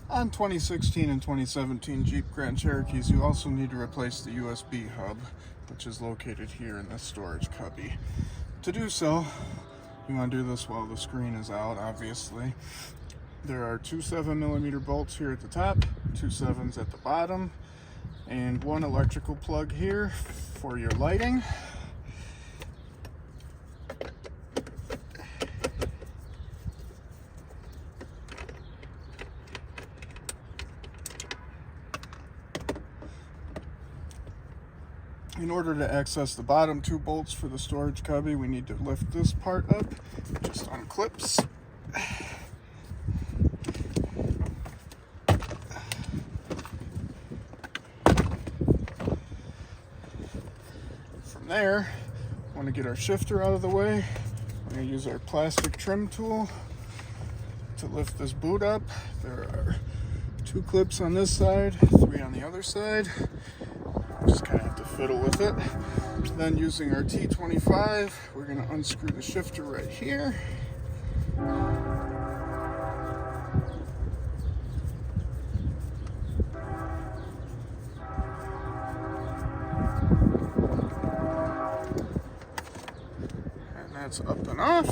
On 2016 and 2017 Jeep Grand Cherokees, you also need to replace the USB hub, which is located here in this storage cubby. To do so, you want to do this while the screen is out, obviously. There are two 7mm bolts here at the top, two 7s at the bottom, and one electrical plug here for your lighting. In order to access the bottom two bolts for the storage cubby, we need to lift this part up, just unclips. From there, want to get our shifter out of the way. We're going to use our plastic trim tool to lift this boot up. There are two clips on this side, three on the other side. Just kind of have to fiddle with it. Then using our T25, we're going to unscrew the shifter right here. And that's up and off.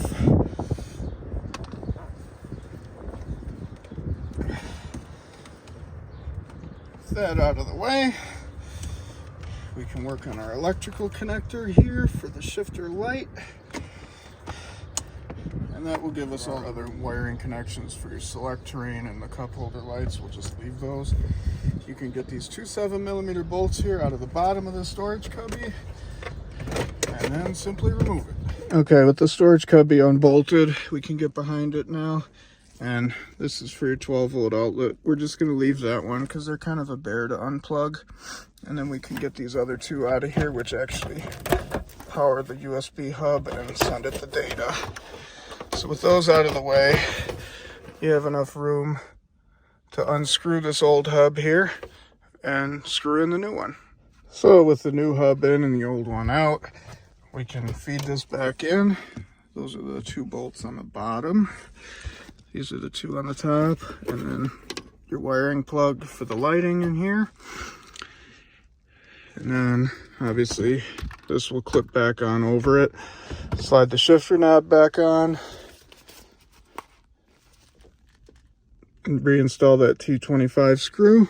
With that out of the way, we can work on our electrical connector here for the shifter light. And that will give us all other wiring connections for your select terrain and the cup holder lights. We'll just leave those. You can get these two 7mm bolts here out of the bottom of the storage cubby and then simply remove it. Okay, with the storage cubby unbolted, we can get behind it now. And this is for your 12-volt outlet. We're just going to leave that one because they're kind of a bear to unplug. And then we can get these other two out of here, which actually power the USB hub and send it the data. So with those out of the way, you have enough room to unscrew this old hub here and screw in the new one. So with the new hub in and the old one out, we can feed this back in. Those are the two bolts on the bottom. These are the two on the top, and then your wiring plug for the lighting in here. And then obviously this will clip back on over it. Slide the shifter knob back on and reinstall that T25 screw,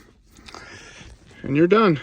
and you're done.